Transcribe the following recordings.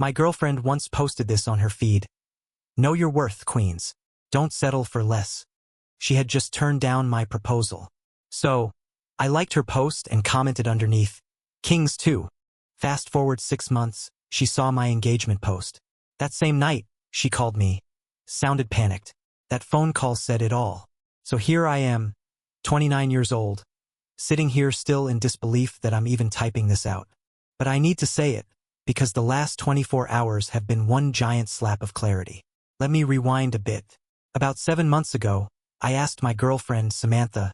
My girlfriend once posted this on her feed. Know your worth, queens. Don't settle for less. She had just turned down my proposal. So, I liked her post and commented underneath, Kings too. Fast forward 6 months, she saw my engagement post. That same night, she called me. Sounded panicked. That phone call said it all. So here I am, 29 years old, sitting here still in disbelief that I'm even typing this out. But I need to say it, because the last 24 hours have been one giant slap of clarity. Let me rewind a bit. About 7 months ago, I asked my girlfriend, Samantha,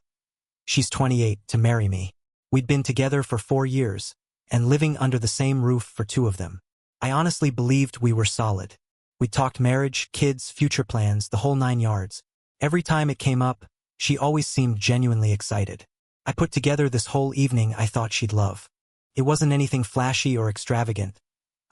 she's 28, to marry me. We'd been together for 4 years, and living under the same roof for 2 of them. I honestly believed we were solid. We talked marriage, kids, future plans, the whole 9 yards. Every time it came up, she always seemed genuinely excited. I put together this whole evening I thought she'd love. It wasn't anything flashy or extravagant.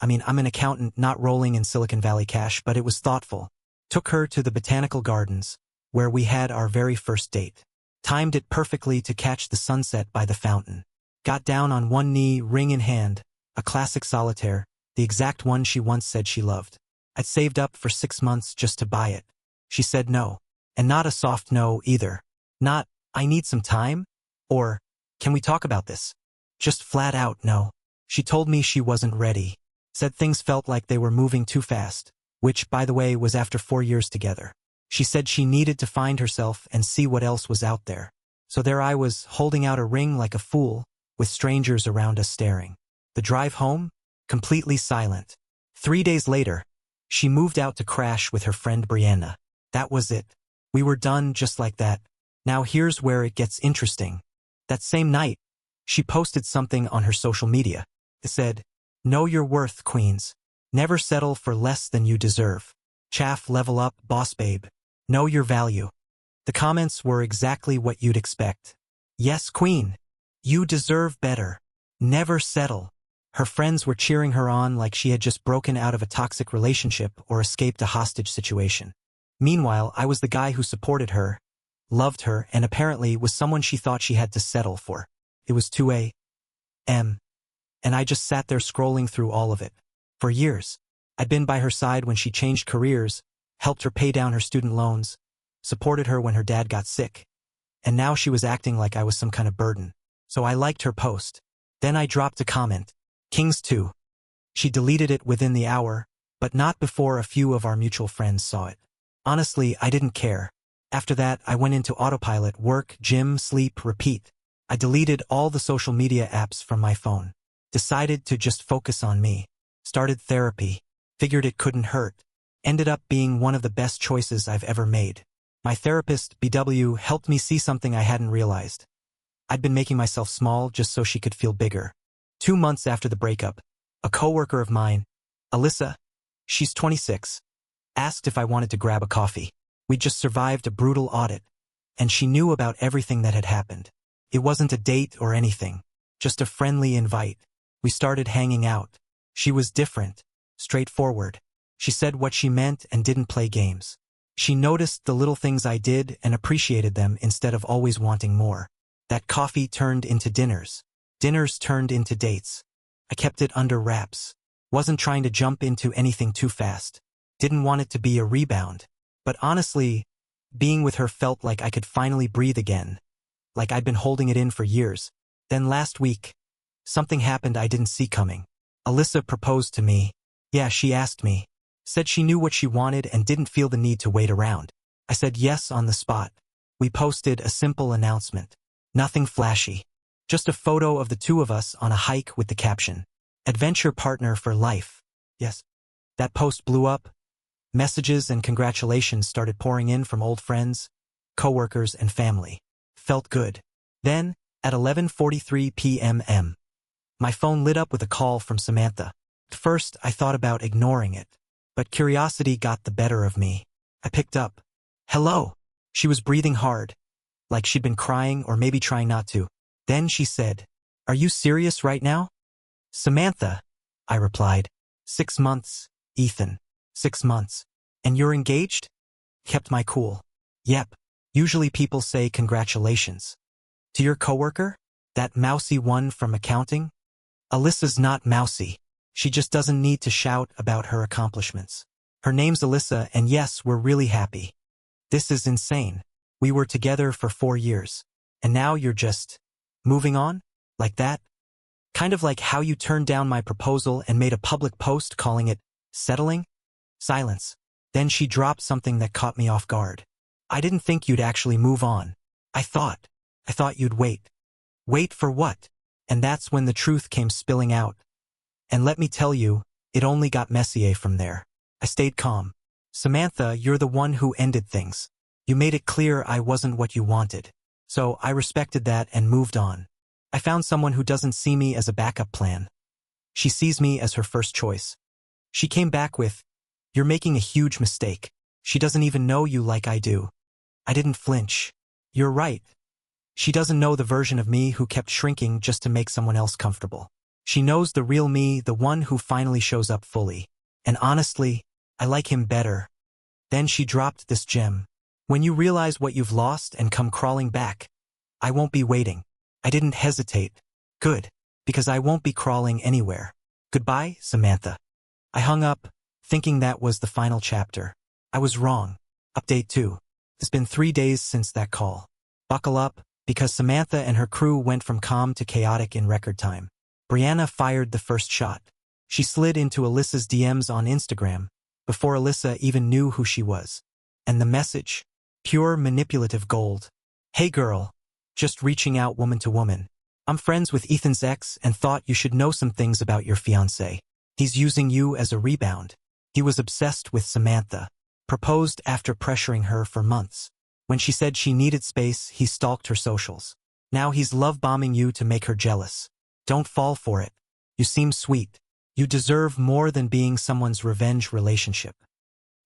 I mean, I'm an accountant not rolling in Silicon Valley cash, but it was thoughtful. Took her to the botanical gardens, where we had our very first date. Timed it perfectly to catch the sunset by the fountain. Got down on one knee, ring in hand, a classic solitaire, the exact one she once said she loved. I'd saved up for 6 months just to buy it. She said no. And not a soft no either. Not, I need some time, or, can we talk about this? Just flat out no. She told me she wasn't ready. Said things felt like they were moving too fast, which, by the way, was after 4 years together. She said she needed to find herself and see what else was out there. So there I was, holding out a ring like a fool, with strangers around us staring. The drive home? Completely silent. 3 days later, she moved out to crash with her friend Brianna. That was it. We were done just like that. Now here's where it gets interesting. That same night, she posted something on her social media. It said, know your worth, queens. Never settle for less than you deserve. Chaff, level up, boss babe. Know your value. The comments were exactly what you'd expect. Yes, queen. You deserve better. Never settle. Her friends were cheering her on like she had just broken out of a toxic relationship or escaped a hostage situation. Meanwhile, I was the guy who supported her, loved her, and apparently was someone she thought she had to settle for. It was 2 a.m. And I just sat there scrolling through all of it. For years, I'd been by her side when she changed careers, helped her pay down her student loans, supported her when her dad got sick. And now she was acting like I was some kind of burden. So I liked her post. Then I dropped a comment. Kings too. She deleted it within the hour, but not before a few of our mutual friends saw it. Honestly, I didn't care. After that, I went into autopilot, work, gym, sleep, repeat. I deleted all the social media apps from my phone. Decided to just focus on me. Started therapy. Figured it couldn't hurt. Ended up being one of the best choices I've ever made. My therapist, BW, helped me see something I hadn't realized. I'd been making myself small just so she could feel bigger. 2 months after the breakup, a coworker of mine, Alyssa, she's 26, asked if I wanted to grab a coffee. We'd just survived a brutal audit, and she knew about everything that had happened. It wasn't a date or anything, just a friendly invite. We started hanging out. She was different, straightforward. She said what she meant and didn't play games. She noticed the little things I did and appreciated them instead of always wanting more. That coffee turned into dinners. Dinners turned into dates. I kept it under wraps. Wasn't trying to jump into anything too fast. Didn't want it to be a rebound. But honestly, being with her felt like I could finally breathe again. Like I'd been holding it in for years. Then last week, something happened I didn't see coming. Alyssa proposed to me. Yeah, she asked me. Said she knew what she wanted and didn't feel the need to wait around. I said yes on the spot. We posted a simple announcement. Nothing flashy. Just a photo of the 2 of us on a hike with the caption, adventure partner for life. Yes. That post blew up. Messages and congratulations started pouring in from old friends, coworkers, and family. Felt good. Then, at 11:43 p.m., my phone lit up with a call from Samantha. At first, I thought about ignoring it, but curiosity got the better of me. I picked up. Hello. She was breathing hard, like she'd been crying or maybe trying not to. Then she said, are you serious right now? Samantha, I replied. 6 months, Ethan. 6 months. And you're engaged? Kept my cool. Yep. Usually people say congratulations. To your coworker? That mousy one from accounting? Alyssa's not mousy. She just doesn't need to shout about her accomplishments. Her name's Alyssa, and yes, we're really happy. This is insane. We were together for 4 years. And now you're just moving on? Like that? Kind of like how you turned down my proposal and made a public post calling it settling? Silence. Then she dropped something that caught me off guard. I didn't think you'd actually move on. I thought you'd wait. Wait for what? And that's when the truth came spilling out. And let me tell you, it only got messier from there. I stayed calm. Samantha, you're the one who ended things. You made it clear I wasn't what you wanted. So I respected that and moved on. I found someone who doesn't see me as a backup plan. She sees me as her first choice. She came back with, "You're making a huge mistake. She doesn't even know you like I do." I didn't flinch. You're right. She doesn't know the version of me who kept shrinking just to make someone else comfortable. She knows the real me, the one who finally shows up fully. And honestly, I like him better. Then she dropped this gem. When you realize what you've lost and come crawling back, I won't be waiting. I didn't hesitate. Good, because I won't be crawling anywhere. Goodbye, Samantha. I hung up, thinking that was the final chapter. I was wrong. Update 2. It's been 3 days since that call. Buckle up, because Samantha and her crew went from calm to chaotic in record time. Brianna fired the first shot. She slid into Alyssa's DMs on Instagram, before Alyssa even knew who she was. And the message? Pure manipulative gold. "Hey girl. Just reaching out woman to woman. I'm friends with Ethan's ex and thought you should know some things about your fiancé. He's using you as a rebound. He was obsessed with Samantha. Proposed after pressuring her for months. When she said she needed space, he stalked her socials. Now he's love-bombing you to make her jealous. Don't fall for it. You seem sweet. You deserve more than being someone's revenge relationship."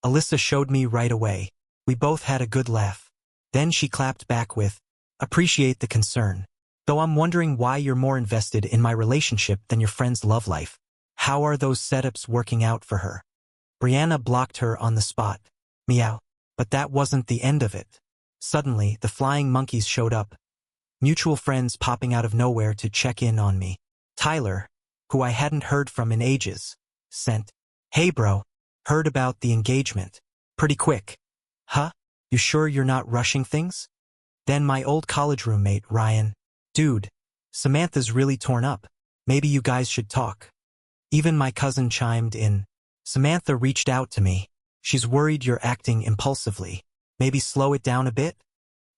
Alyssa showed me right away. We both had a good laugh. Then she clapped back with, "Appreciate the concern. Though I'm wondering why you're more invested in my relationship than your friend's love life. How are those setups working out for her?" Brianna blocked her on the spot. Meow. But that wasn't the end of it. Suddenly, the flying monkeys showed up. Mutual friends popping out of nowhere to check in on me. Tyler, who I hadn't heard from in ages, sent, "Hey bro, heard about the engagement. Pretty quick. Huh? You sure you're not rushing things?" Then my old college roommate, Ryan, "Dude, Samantha's really torn up. Maybe you guys should talk." Even my cousin chimed in. "Samantha reached out to me. She's worried you're acting impulsively. Maybe slow it down a bit?"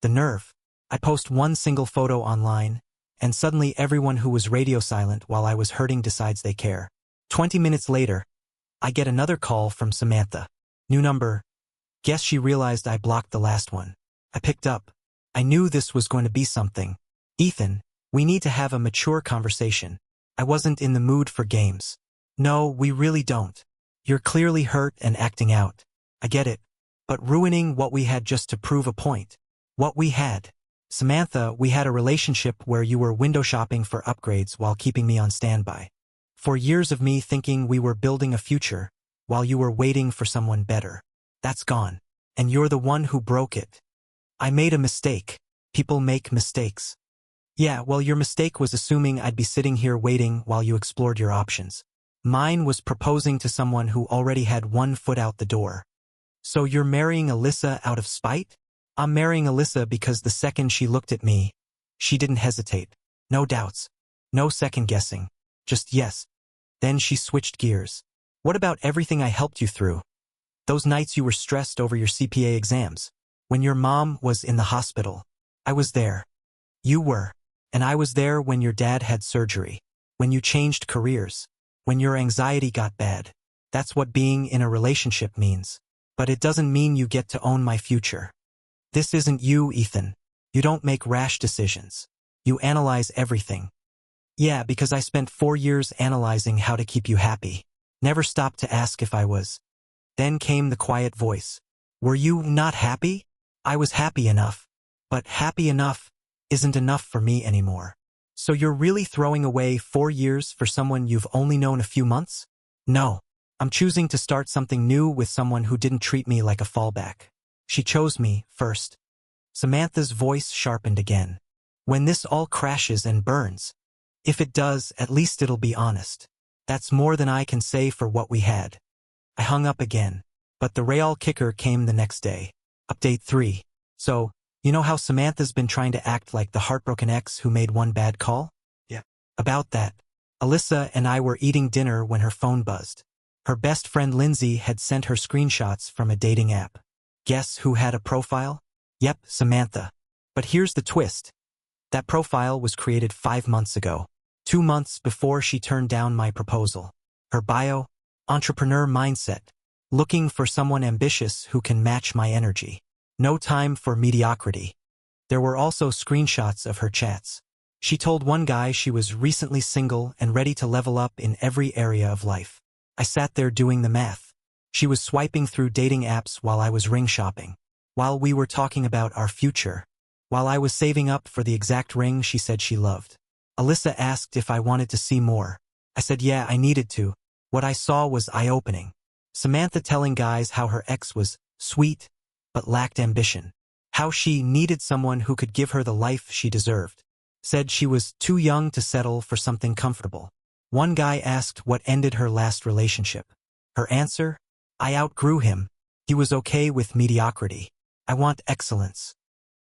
The nerve. I post one single photo online, and suddenly everyone who was radio silent while I was hurting decides they care. 20 minutes later, I get another call from Samantha. New number. Guess she realized I blocked the last one. I picked up. I knew this was going to be something. "Ethan, we need to have a mature conversation. I wasn't in the mood for games." "No, we really don't. You're clearly hurt and acting out. I get it. But ruining what we had just to prove a point. What we had. Samantha, we had a relationship where you were window shopping for upgrades while keeping me on standby. For years of me thinking we were building a future, while you were waiting for someone better. That's gone. And you're the one who broke it. I made a mistake. People make mistakes. Yeah, well, your mistake was assuming I'd be sitting here waiting while you explored your options. Mine was proposing to someone who already had one foot out the door. So you're marrying Alyssa out of spite? I'm marrying Alyssa because the second she looked at me, she didn't hesitate. No doubts. No second guessing. Just yes. Then she switched gears. What about everything I helped you through? Those nights you were stressed over your CPA exams. When your mom was in the hospital. I was there. You were. And I was there when your dad had surgery. When you changed careers. When your anxiety got bad. That's what being in a relationship means. But it doesn't mean you get to own my future. This isn't you, Ethan. You don't make rash decisions. You analyze everything. Yeah, because I spent 4 years analyzing how to keep you happy. Never stopped to ask if I was. Then came the quiet voice. Were you not happy? I was happy enough. But happy enough isn't enough for me anymore. So you're really throwing away 4 years for someone you've only known a few months? No. I'm choosing to start something new with someone who didn't treat me like a fallback. She chose me first. Samantha's voice sharpened again. When this all crashes and burns. If it does, at least it'll be honest. That's more than I can say for what we had. I hung up again. But the real kicker came the next day. Update 3. So, you know how Samantha's been trying to act like the heartbroken ex who made one bad call? Yeah. About that, Alyssa and I were eating dinner when her phone buzzed. Her best friend Lindsay had sent her screenshots from a dating app. Guess who had a profile? Yep, Samantha. But here's the twist. That profile was created 5 months ago. 2 months before she turned down my proposal. Her bio? Entrepreneur mindset. Looking for someone ambitious who can match my energy. No time for mediocrity. There were also screenshots of her chats. She told one guy she was recently single and ready to level up in every area of life. I sat there doing the math. She was swiping through dating apps while I was ring shopping. While we were talking about our future. While I was saving up for the exact ring she said she loved. Alyssa asked if I wanted to see more. I said yeah, I needed to. What I saw was eye-opening. Samantha telling guys how her ex was sweet, but lacked ambition. How she needed someone who could give her the life she deserved. Said she was too young to settle for something comfortable. One guy asked what ended her last relationship. Her answer? I outgrew him. He was okay with mediocrity. I want excellence.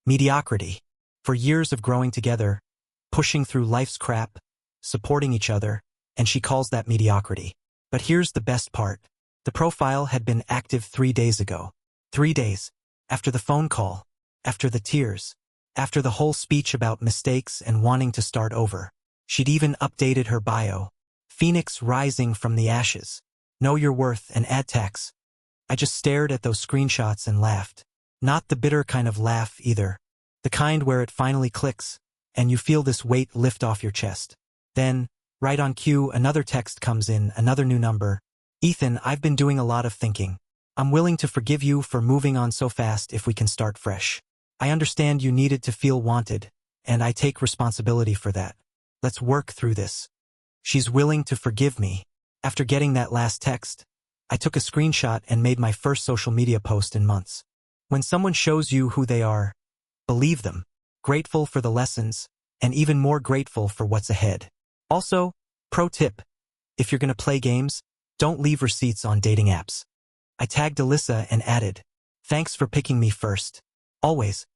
Mediocrity. For years of growing together, pushing through life's crap, supporting each other, and she calls that mediocrity. But here's the best part. The profile had been active 3 days ago. 3 days. After the phone call. After the tears. After the whole speech about mistakes and wanting to start over. She'd even updated her bio. Phoenix rising from the ashes. Know your worth and add tax. I just stared at those screenshots and laughed. Not the bitter kind of laugh either. The kind where it finally clicks, and you feel this weight lift off your chest. Then, right on cue, another text comes in, another new number. Ethan, I've been doing a lot of thinking. I'm willing to forgive you for moving on so fast if we can start fresh. I understand you needed to feel wanted, and I take responsibility for that. Let's work through this. She's willing to forgive me. After getting that last text, I took a screenshot and made my first social media post in months. When someone shows you who they are, believe them. Grateful for the lessons, and even more grateful for what's ahead. Also, pro tip, if you're gonna play games, don't leave receipts on dating apps. I tagged Alyssa and added, thanks for picking me first. Always.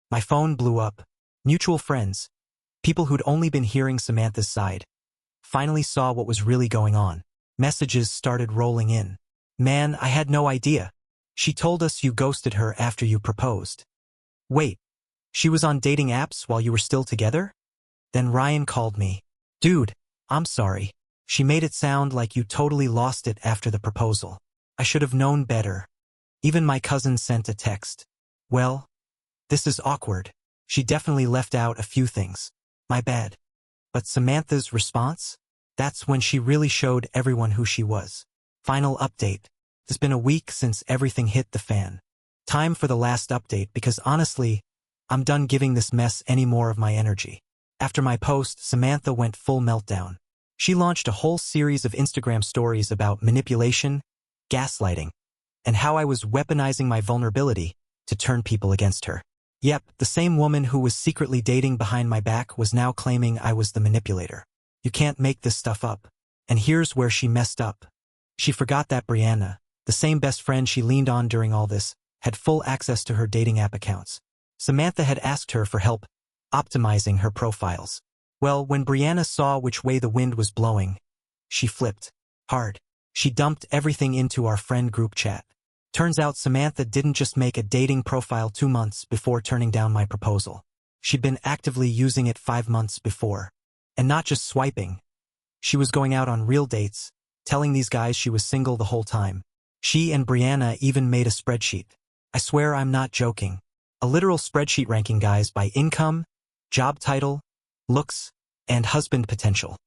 My phone blew up. Mutual friends. People who'd only been hearing Samantha's side. Finally saw what was really going on. Messages started rolling in. Man, I had no idea. She told us you ghosted her after you proposed. Wait, she was on dating apps while you were still together? Then Ryan called me. Dude, I'm sorry. She made it sound like you totally lost it after the proposal. I should have known better. Even my cousin sent a text. Well, this is awkward. She definitely left out a few things. My bad. But Samantha's response? That's when she really showed everyone who she was. Final update. It's been a week since everything hit the fan. Time for the last update because honestly, I'm done giving this mess any more of my energy. After my post, Samantha went full meltdown. She launched a whole series of Instagram stories about manipulation, gaslighting, and how I was weaponizing my vulnerability to turn people against her. Yep, the same woman who was secretly dating behind my back was now claiming I was the manipulator. You can't make this stuff up. And here's where she messed up. She forgot that Brianna, the same best friend she leaned on during all this, had full access to her dating app accounts. Samantha had asked her for help optimizing her profiles. Well, when Brianna saw which way the wind was blowing, she flipped hard. She dumped everything into our friend group chat. Turns out Samantha didn't just make a dating profile 2 months before turning down my proposal. She'd been actively using it 5 months before. And not just swiping. She was going out on real dates, telling these guys she was single the whole time. She and Brianna even made a spreadsheet. I swear I'm not joking. A literal spreadsheet ranking guys by income, job title, looks, and husband potential.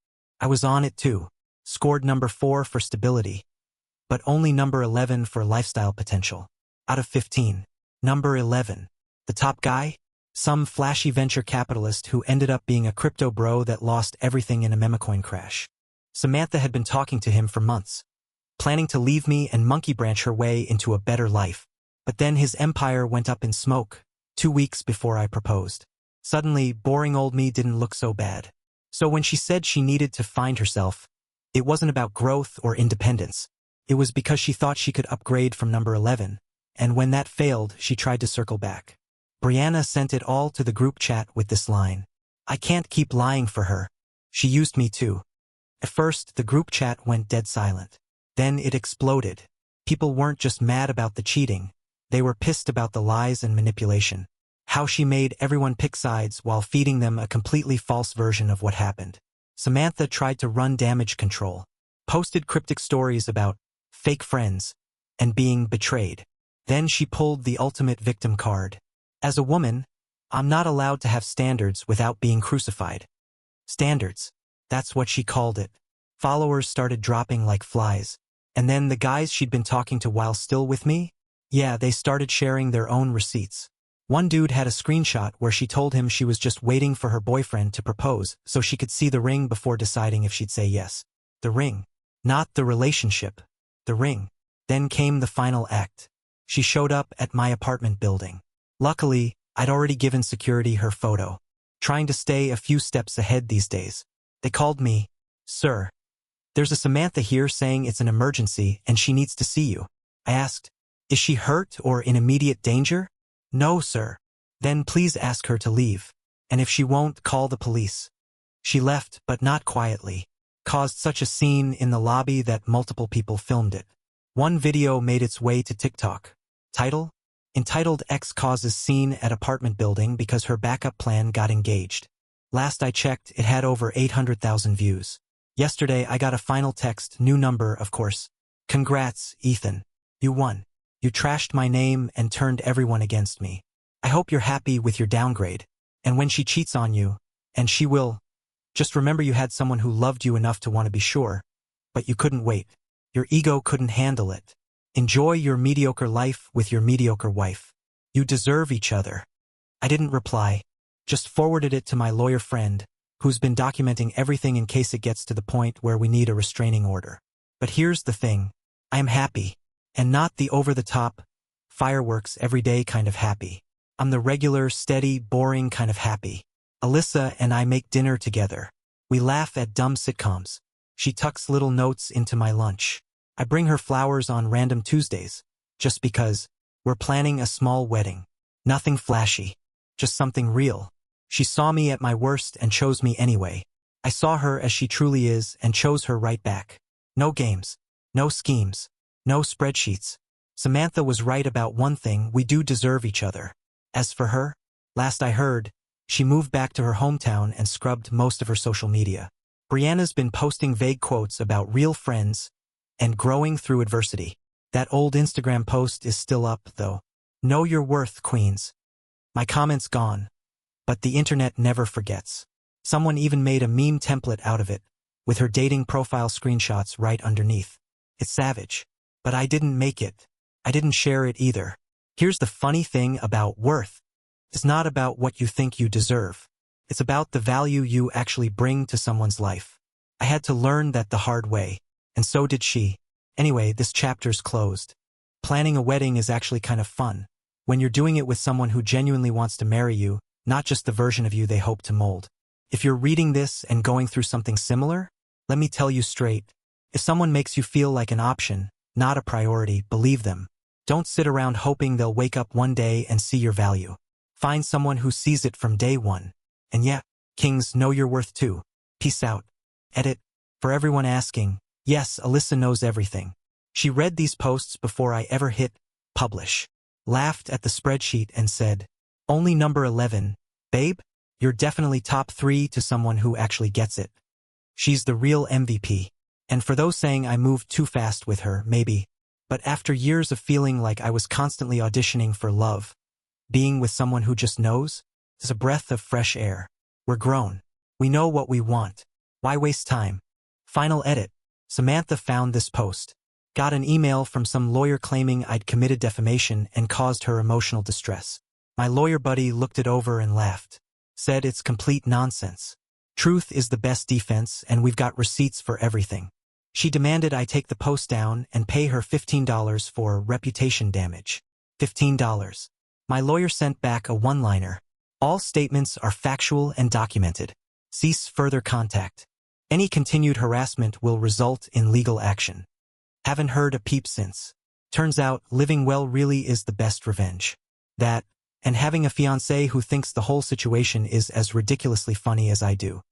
I was on it too. Scored number 4 for stability, but only number 11 for lifestyle potential. Out of 15. Number 11. The top guy? Some flashy venture capitalist who ended up being a crypto bro that lost everything in a memecoin crash. Samantha had been talking to him for months, planning to leave me and monkey branch her way into a better life. But then his empire went up in smoke, 2 weeks before I proposed. Suddenly, boring old me didn't look so bad. So when she said she needed to find herself, It wasn't about growth or independence. It was because she thought she could upgrade from number 11, and when that failed, she tried to circle back. Brianna sent it all to the group chat with this line: "I can't keep lying for her. She used me too." At first, the group chat went dead silent. Then it exploded. People weren't just mad about the cheating. They were pissed about the lies and manipulation. How she made everyone pick sides while feeding them a completely false version of what happened. Samantha tried to run damage control, posted cryptic stories about fake friends and being betrayed. Then she pulled the ultimate victim card. "As a woman, I'm not allowed to have standards without being crucified." Standards. That's what she called it. Followers started dropping like flies. And then the guys she'd been talking to while still with me? Yeah, they started sharing their own receipts. One dude had a screenshot where she told him she was just waiting for her boyfriend to propose so she could see the ring before deciding if she'd say yes. The ring. Not the relationship. The ring. Then came the final act. She showed up at my apartment building. Luckily, I'd already given security her photo. Trying to stay a few steps ahead these days. They called me, "Sir, there's a Samantha here saying it's an emergency and she needs to see you." I asked, "Is she hurt or in immediate danger?" "No, sir." "Then please ask her to leave. And if she won't, call the police." She left, but not quietly. Caused such a scene in the lobby that multiple people filmed it. One video made its way to TikTok. Title? Entitled "Ex Causes Scene at Apartment Building Because Her Backup Plan Got Engaged." Last I checked, it had over 800,000 views. Yesterday, I got a final text, new number, of course. "Congrats, Ethan. You won. You trashed my name and turned everyone against me. I hope you're happy with your downgrade. And when she cheats on you, and she will, just remember you had someone who loved you enough to want to be sure, but you couldn't wait. Your ego couldn't handle it. Enjoy your mediocre life with your mediocre wife. You deserve each other." I didn't reply, just forwarded it to my lawyer friend, who's been documenting everything in case it gets to the point where we need a restraining order. But here's the thing. I am happy. And not the over-the-top, fireworks everyday kind of happy. I'm the regular, steady, boring kind of happy. Alyssa and I make dinner together. We laugh at dumb sitcoms. She tucks little notes into my lunch. I bring her flowers on random Tuesdays, just because. We're planning a small wedding. Nothing flashy. Just something real. She saw me at my worst and chose me anyway. I saw her as she truly is and chose her right back. No games. No schemes. No spreadsheets. Samantha was right about one thing: we do deserve each other. As for her, last I heard, she moved back to her hometown and scrubbed most of her social media. Brianna's been posting vague quotes about real friends and growing through adversity. That old Instagram post is still up, though. Know your worth, queens. My comments gone. But the internet never forgets. Someone even made a meme template out of it, with her dating profile screenshots right underneath. It's savage. But I didn't make it. I didn't share it either. Here's the funny thing about worth. It's not about what you think you deserve. It's about the value you actually bring to someone's life. I had to learn that the hard way, and so did she. Anyway, this chapter's closed. Planning a wedding is actually kind of fun, when you're doing it with someone who genuinely wants to marry you, not just the version of you they hope to mold. If you're reading this and going through something similar, let me tell you straight. If someone makes you feel like an option, not a priority, believe them. Don't sit around hoping they'll wake up one day and see your value. Find someone who sees it from day one. And yeah, kings, know your worth too. Peace out. Edit. For everyone asking, yes, Alyssa knows everything. She read these posts before I ever hit publish. Laughed at the spreadsheet and said, "Only number 11. Babe, you're definitely top 3 to someone who actually gets it." She's the real MVP. And for those saying I moved too fast with her, maybe. But after years of feeling like I was constantly auditioning for love, being with someone who just knows is a breath of fresh air. We're grown. We know what we want. Why waste time? Final edit. Samantha found this post. Got an email from some lawyer claiming I'd committed defamation and caused her emotional distress. My lawyer buddy looked it over and laughed. Said it's complete nonsense. Truth is the best defense, and we've got receipts for everything. She demanded I take the post down and pay her $15 for reputation damage. $15. My lawyer sent back a one-liner. All statements are factual and documented. Cease further contact. Any continued harassment will result in legal action. Haven't heard a peep since. Turns out, living well really is the best revenge. That, and having a fiancé who thinks the whole situation is as ridiculously funny as I do.